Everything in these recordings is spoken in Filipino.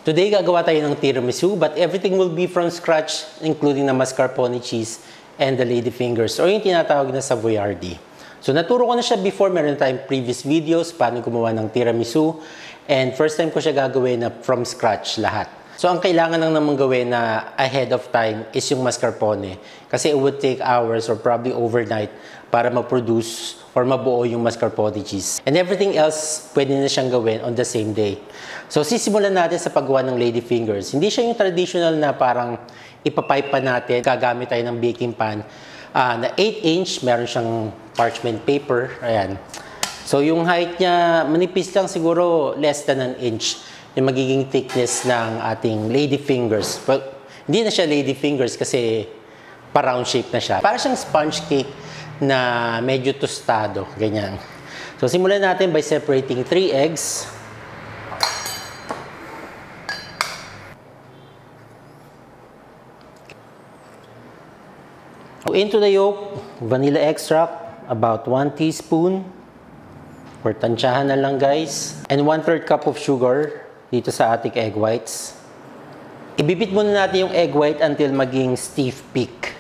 Today, gagawa tayo ng tiramisu, but everything will be from scratch, including the mascarpone cheese and the ladyfingers, or yung tinatawag na savoyardi. So, naturo ko na siya before. Meron tayong previous videos paano gumawa ng tiramisu. And first time ko siya gagawin na from scratch lahat. So, ang kailangan lang naman gawin na ahead of time is yung mascarpone. Kasi it would take hours or probably overnight para ma-produce or mabuo yung mascarpone cheese. And everything else, pwede na siyang gawin on the same day. So, sisimulan natin sa paggawa ng ladyfingers. Hindi siya yung traditional na parang ipapipe pa natin. Gagamit tayo ng baking pan na 8-inch. Meron siyang parchment paper. Ayan. So, yung height niya, manipis lang siguro less than an inch yung magiging thickness ng ating ladyfingers. Well, hindi na siya ladyfingers kasi pa-round shape na siya. Para siyang sponge cake na medyo tostado. Ganyan. So, simulan natin by separating 3 eggs. Into the yolk, vanilla extract, about 1 teaspoon. Or tansyahan na lang guys. And 1/3 cup of sugar dito sa ating egg whites. Ibibit muna natin yung egg white until maging stiff peak.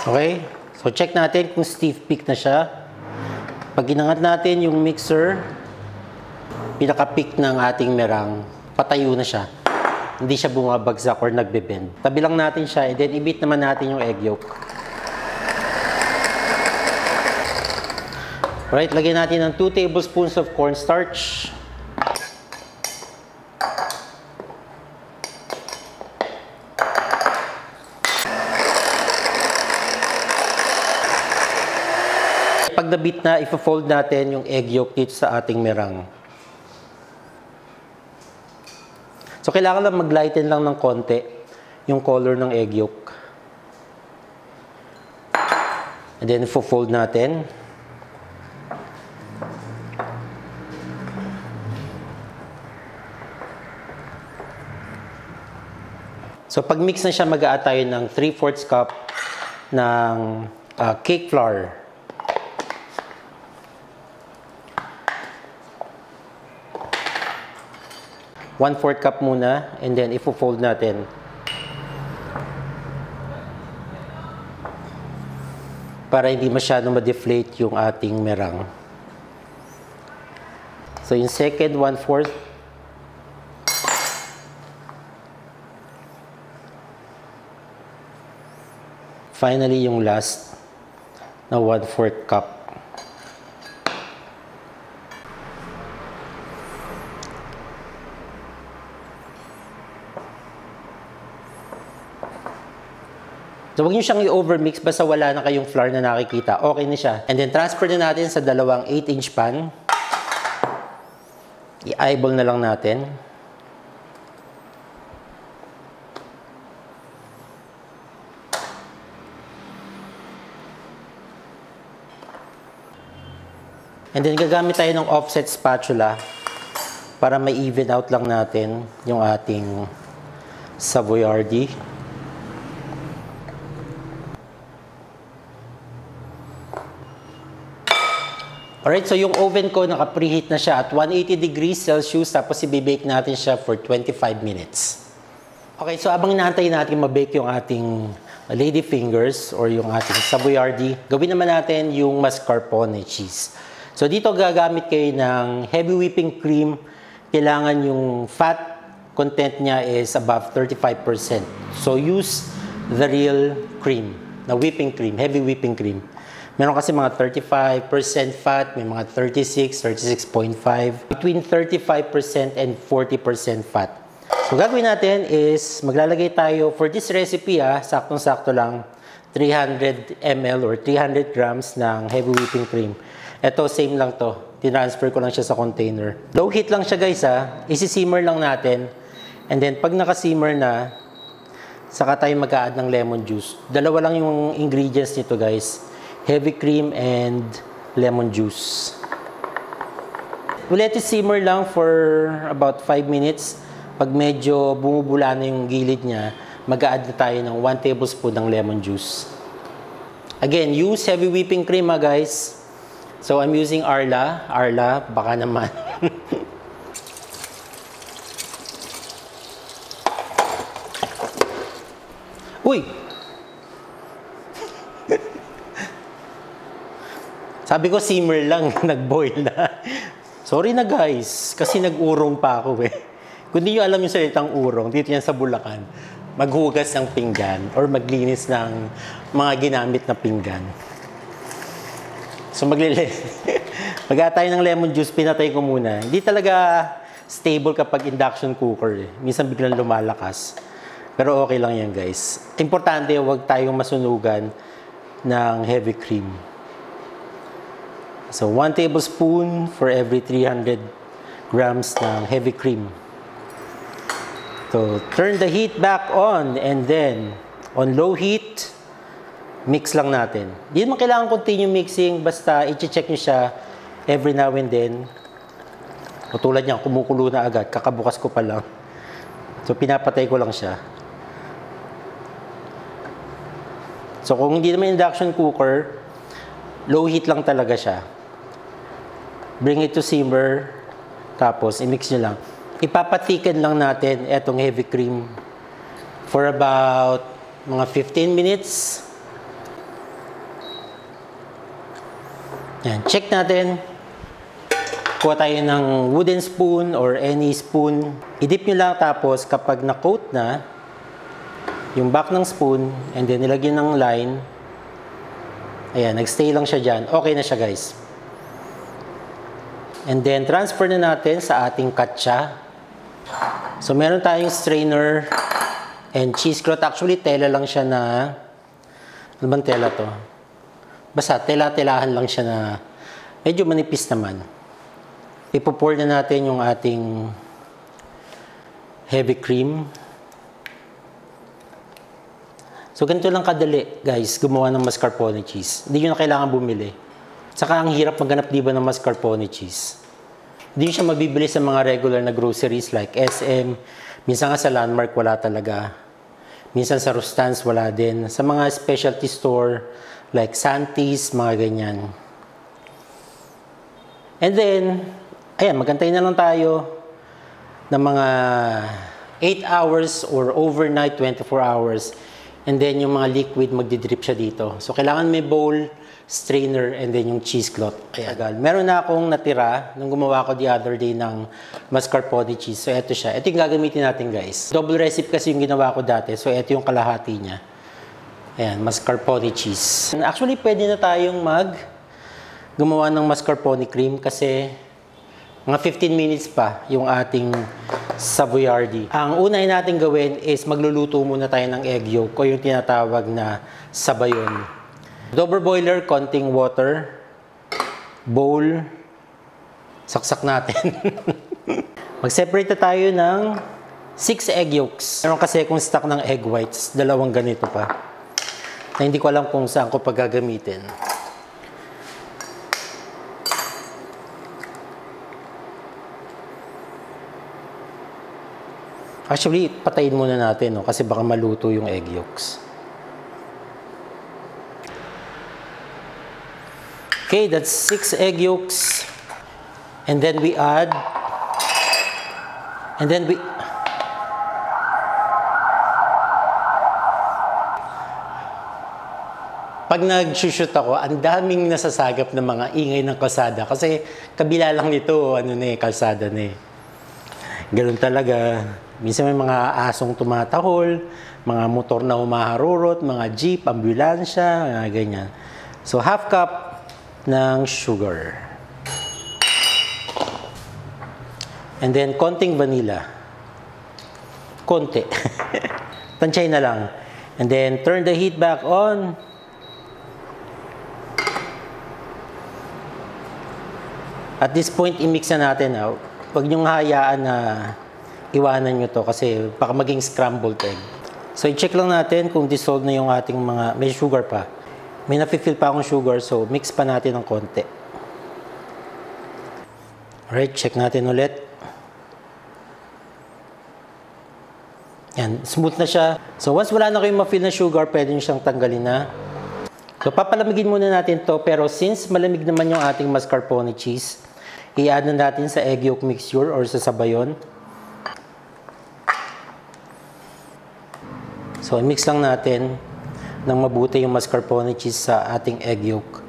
Okay? So check natin kung stiff peak na siya. Pag ginangat natin yung mixer, pinaka-peak ng ating merang, patayo na siya. Hindi siya bumabagsak or nagbe-bend. Tabi lang natin siya and then ibit naman natin yung egg yolk. Alright, lagyan natin ng 2 tablespoons of cornstarch. Pag nabit na, ipo-fold natin yung egg yolk dito sa ating merang. So, kailangan lang mag-lighten lang ng konti yung color ng egg yolk. And then, ipo-fold natin. So, pag mix na siya, mag-a-add tayo ng 3/4 cup ng cake flour. One-4 cup muna, and then ipo-fold natin. Para hindi masyadong ma-deflate yung ating merang. So, yung second 1/4. Finally, yung last na 1/4 cup. So, huwag nyo siyang i-overmix basta wala na kayong flour na nakikita. Okay na siya. And then, transfer na natin sa dalawang 8-inch pan. I-eyeball na lang natin. And then, gagamit tayo ng offset spatula para may even out lang natin yung ating savoyardi. Alright, so yung oven ko naka-preheat na siya at 180 degrees Celsius tapos i-bake natin siya for 25 minutes. Okay, so abang inaantay natin ma-bake yung ating ladyfingers or yung ating savoyardi, gawin naman natin yung mascarpone cheese. So dito gagamit kayo ng heavy whipping cream. Kailangan yung fat content niya is above 35%. So use the real cream, na whipping cream, heavy whipping cream. Meron kasi mga 35% fat, may mga 36, 36.5, between 35% and 40% fat. So, gagawin natin is, maglalagay tayo, for this recipe, saktong-sakto lang, 300 ml or 300 grams ng heavy whipping cream. Ito, same lang to. Tinransfer ko lang siya sa container. Low heat lang siya, guys, isi-simmer lang natin. And then, pag naka-simmer na, saka tayo mag-a-add ng lemon juice. Dalawa lang yung ingredients nito, guys. Heavy cream and lemon juice. We'll let it simmer lang for about 5 minutes. Pag medyo bumubula na yung gilid niya, mag-a-add na tayo ng 1 tablespoon ng lemon juice. Again, use heavy whipping cream guys. So I'm using Arla. Arla, baka naman. Uy! Sabi ko simmer lang, nag-boil na. Sorry na guys, kasi nag-urong pa ako eh. Kung di nyo alam yung salitang urong, dito yan sa Bulacan, maghugas ng pinggan or maglinis ng mga ginamit na pinggan. So mag-tayo ng lemon juice, pinatay ko muna. Hindi talaga stable kapag induction cooker eh. Minsan biglang lumalakas. Pero okay lang yan guys. Importante, huwag tayong masunugan ng heavy cream. So, 1 tablespoon for every 300 grams ng heavy cream. So, turn the heat back on and then, on low heat, mix lang natin. Di naman kailangan continue mixing, basta i-check nyo siya every now and then. O tulad niyan, kumukulo na agad, kakabukas ko pa lang. So, pinapatay ko lang siya. So, kung hindi naman induction cooker, low heat lang talaga siya. Bring it to simmer, tapos i-mix nyo lang. Ipapatiken lang natin etong heavy cream for about mga 15 minutes. Yan, check natin. Kuha tayo ng wooden spoon or any spoon. I-dip nyo lang tapos kapag na-coat na yung back ng spoon and then nilagyan ng line, ayan, nagstay lang siya dyan. Okay na siya guys. And then, transfer na natin sa ating katsa. So, meron tayong strainer and cheesecloth. Actually, tela lang siya na... Ano bang tela to? Basta, tela-telahan lang siya na medyo manipis naman. Ipo-pour na natin yung ating heavy cream. So, ganito lang kadali, guys, gumawa ng mascarpone cheese. Hindi nyo na kailangan bumili. Saka ang hirap maghanap diba ng mascarpone cheese. Hindi siya mabibili sa mga regular na groceries like SM. Minsan nga sa Landmark wala talaga. Minsan sa Rustans wala din. Sa mga specialty store like Santis, mga ganyan. And then, ayan, magantay na lang tayo ng mga 8 hours or overnight 24 hours. And then yung mga liquid magdidrip siya dito. So kailangan may bowl, strainer, and then yung cheesecloth. Ayan. Meron na akong natira nung gumawa ko the other day ng mascarpone cheese. So, ito siya. Ito yung gagamitin natin, guys. Double recipe kasi yung ginawa ko dati. So, ito yung kalahati niya. Ayan, mascarpone cheese. Actually, pwede na tayong gumawa ng mascarpone cream kasi mga 15 minutes pa yung ating savoyardi. Ang unay natin gawin is magluluto muna tayo ng egg yolk o yung tinatawag na sabayon. Double boiler, konting water, bowl, saksak natin. Mag-separate na tayo ng 6 egg yolks. Meron kasi kung stock ng egg whites, dalawang ganito pa. Na hindi ko alam kung saan ko paggagamitin. Actually, patayin muna natin, no? Kasi baka maluto yung egg yolks. Okay, that's 6 egg yolks. And then we add, pag nag-shoot ako, ang daming nasasagap ng mga ingay ng kalsada. Kasi kabila lang nito, kalsada na eh. Ganun talaga. Minsan may mga asong tumatahol, mga motor na humaharurot, mga jeep, ambulansya, mga ganyan. So, half cup ng sugar. And then, konting vanilla. Konti. Tansay na lang. And then, turn the heat back on. At this point, i-mix na natin. Huwag niyong hayaan na iwanan nyo to kasi baka maging scrambled egg. So, i-check lang natin kung dissolved na yung ating mga... May sugar pa. May nafe-feel pa akong sugar, so mix pa natin ng konti. Alright, check natin ulit. Yan, smooth na siya. So, once wala na kayong ma-feel na sugar, pwede nyo siyang tanggalin na. So, papalamigin muna natin to, pero since malamig naman yung ating mascarpone cheese, i-add na natin sa egg yolk mixture or sa sabayon. So, i-mix lang natin ng mabuti yung mascarpone cheese sa ating egg yolk.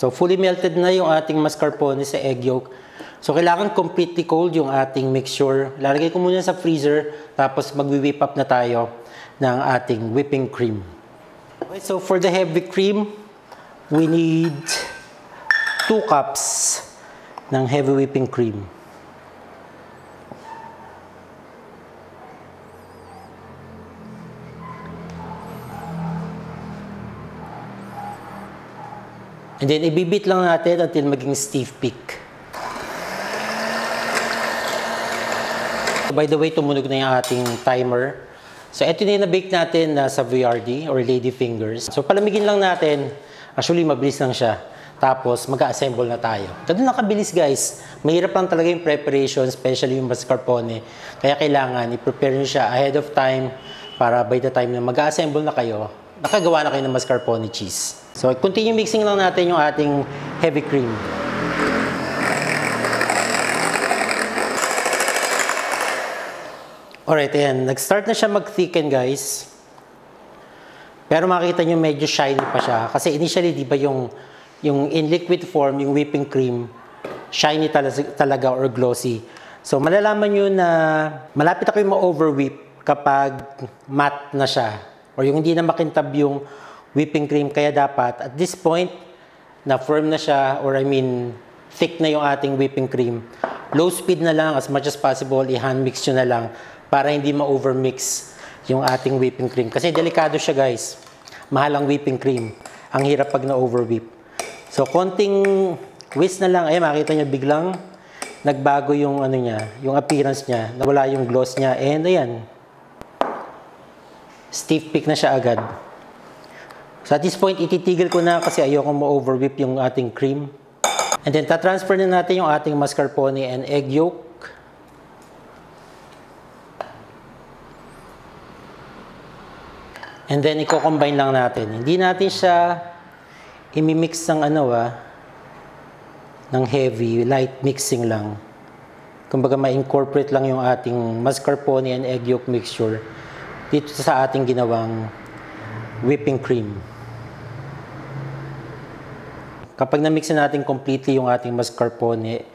So, fully melted na yung ating mascarpone sa egg yolk. So, kailangan completely cold yung ating mixture. Lalagay ko muna sa freezer, tapos mag-whip up na tayo ng ating whipping cream. Okay, so, for the heavy cream, we need 2 cups ng heavy whipping cream. And then, ibibit lang natin until maging stiff peak. By the way, tumunog na yung ating timer. So, ito na yung na-bake natin sa VRD or lady fingers. So, palamigin lang natin. Actually, mabilis lang siya. Tapos, mag-assemble na tayo. Ganun lang kabilis, guys. Mahirap lang talaga yung preparation, especially yung mascarpone. Kaya kailangan i-prepare nyo siya ahead of time para by the time na mag-assemble na kayo, nakagawa na kayo ng mascarpone cheese. So, continue mixing lang natin yung ating heavy cream. Alright, ayan. Nag-start na siya mag-thicken, guys. Pero makita nyo medyo shiny pa siya. Kasi initially, di ba yung in liquid form, yung whipping cream, shiny talaga or glossy. So, malalaman nyo na malapit na kayo ma-overwhip kapag matte na siya. Or yung hindi na makintab yung whipping cream. Kaya dapat, at this point, na firm na siya, or I mean, thick na yung ating whipping cream. Low speed na lang, as much as possible, i-hand mix nyo na lang para hindi ma-overmix yung ating whipping cream. Kasi delikado siya, guys. Mahal ang whipping cream. Ang hirap pag na-overwhip. So, konting whisk na lang. Ayan, makita nyo, biglang nagbago yung ano niya, yung appearance niya. Nawala yung gloss niya. And ayan, stiff peak na siya agad. So, at this point, ititigil ko na kasi ayoko ma-overwhip yung ating cream. And then, tatransfer na natin yung ating mascarpone and egg yolk. And then, i-combine lang natin. Hindi natin siya imimix ng ng heavy, light mixing lang. Kumbaga, ma-incorporate lang yung ating mascarpone and egg yolk mixture dito sa ating ginawang whipping cream. Kapag na-mix na natin completely yung ating mascarpone,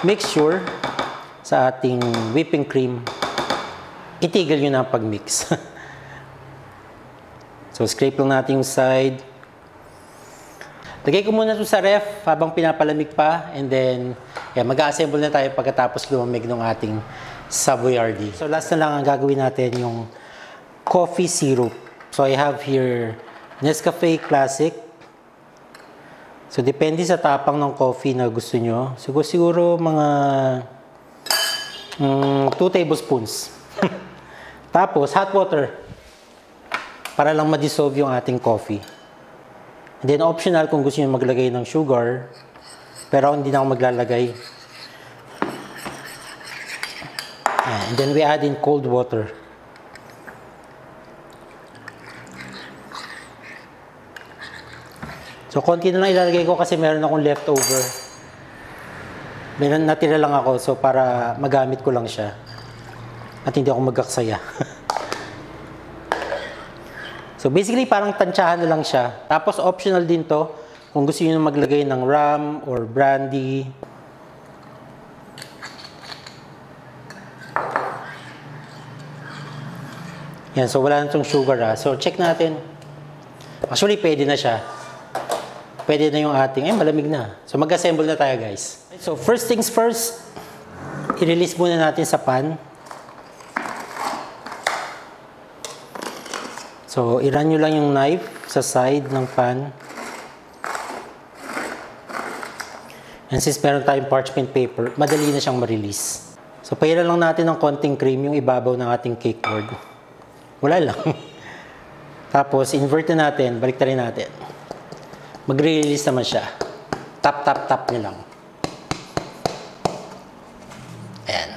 make sure sa ating whipping cream, itigil nyo na ang pag-mix. So, scrape lang natin yung side. Lagay ko muna ito sa ref habang pinapalamig pa. And then, mag-assemble na tayo pagkatapos lumamig ng ating Savoyardi. So, last na lang ang gagawin natin yung coffee syrup. So, I have here Nescafe Classic. So, depende sa tapang ng coffee na gusto nyo. Siguro mga 2 tablespoons. Tapos, hot water. Para lang ma-dissolve yung ating coffee. And then, optional kung gusto nyo maglagay ng sugar. Pero hindi na ako maglalagay. And then, we add in cold water. So, konti na lang ilalagay ko kasi meron akong leftover. Meron natira lang ako. So, para magamit ko lang siya. At hindi ako magaksaya. So, basically, parang tansyahan na lang siya. Tapos, optional din to kung gusto nyo maglagay ng rum or brandy. Yan. So, wala na itong sugar, ha. So, check natin. Actually, pwede na siya. Pwede na yung ating, malamig na. So, mag-assemble na tayo, guys. So, first things first, i-release muna natin sa pan. So, i-run nyo lang yung knife sa side ng pan. And since meron tayong parchment paper, madali na siyang ma-release. So, pahiran lang natin ng konting cream yung ibabaw ng ating cake board. Wala lang. Tapos, invert na natin, balik rin natin. Mag-release naman siya. Tap, tap, tap nyo lang. Ayan.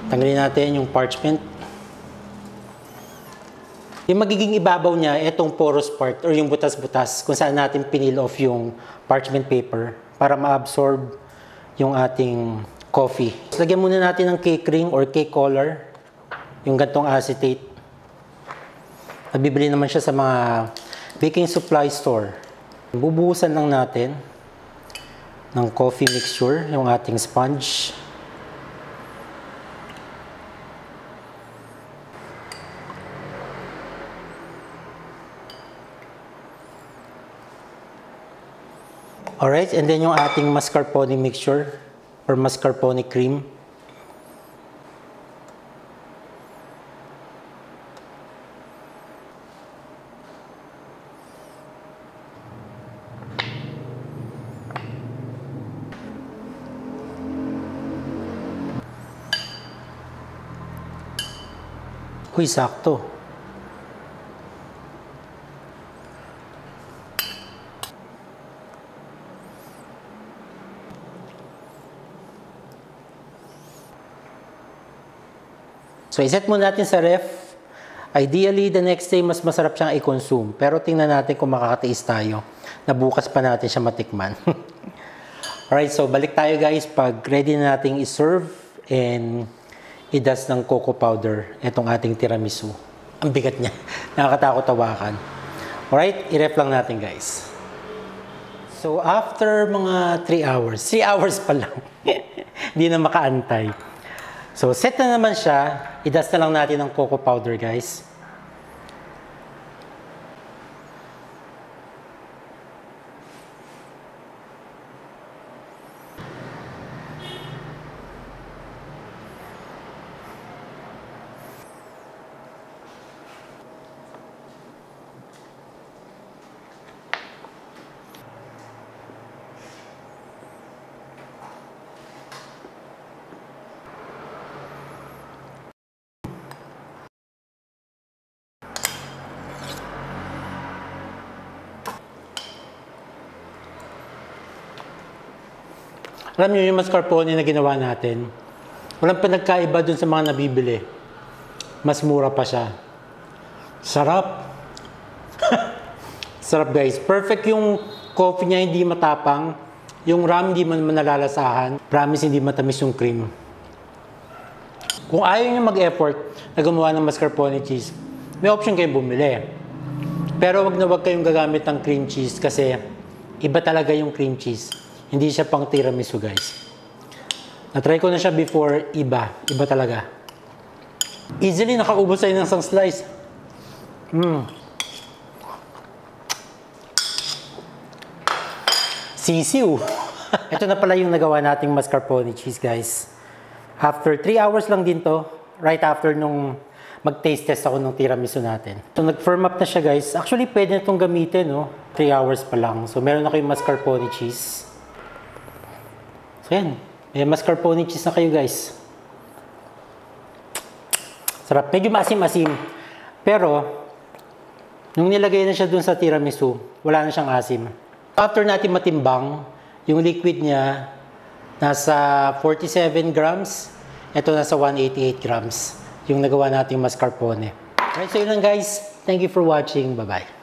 Tanggalin natin yung parchment. Yung magiging ibabaw niya, itong porous part or yung butas-butas kung saan natin pinil off yung parchment paper para ma-absorb yung ating coffee. Lagyan muna natin ng cake ring or cake collar, yung gantong acetate. Nabibili naman siya sa mga baking supply store. Bubuhusan lang natin ng coffee mixture yung ating sponge. Alright, and then yung ating mascarpone mixture or mascarpone cream. Uy, sakto. So, iset muna natin sa ref. Ideally, the next day, mas masarap siyang i-consume. Pero tingnan natin kung makakatiis tayo na bukas pa natin siya matikman. Alright, so balik tayo guys pag ready na nating i-serve and i-dust ng cocoa powder itong ating tiramisu. Ang bigat niya. Nakakatakot tawakan. Alright, i-ref lang natin guys. So, after mga 3 hours, 3 hours pa lang, hindi na makaantay. So, set na naman siya. I-dust na lang natin ng cocoa powder, guys. Alam niyo yung mascarpone na ginawa natin, walang pinagkaiba dun sa mga nabibili. Mas mura pa siya. Sarap. Sarap guys. Perfect yung coffee niya, hindi matapang. Yung ram hindi man nalalasahan. Promise hindi matamis yung cream. Kung ayaw niyo mag-effort na gumawa ng mascarpone cheese, may option kayong bumili. Pero wag na wag kayong gagamit ng cream cheese kasi iba talaga yung cream cheese. Hindi siya pang tiramisu, guys. Na-try ko na siya before, iba talaga. Easily nakaubos tayo ng isang slice. Sisiw. Ito na pala yung nagawa nating mascarpone cheese, guys. After 3 hours lang din to, right after nung mag-taste test ako ng tiramisu natin. So, nag-firm up na siya, guys. Actually, pwede na itong gamitin, no? 3 hours pa lang. So, meron na kayong mascarpone cheese. So, yan. May mascarpone cheese na kayo, guys. Sarap. Medyo maasim-asim. Pero, nung nilagay na siya dun sa tiramisu, wala na siyang asim. After natin matimbang, yung liquid niya, nasa 47 grams. Ito nasa 188 grams. Yung nagawa natin mascarpone. Alright, so yun lang, guys. Thank you for watching. Bye-bye.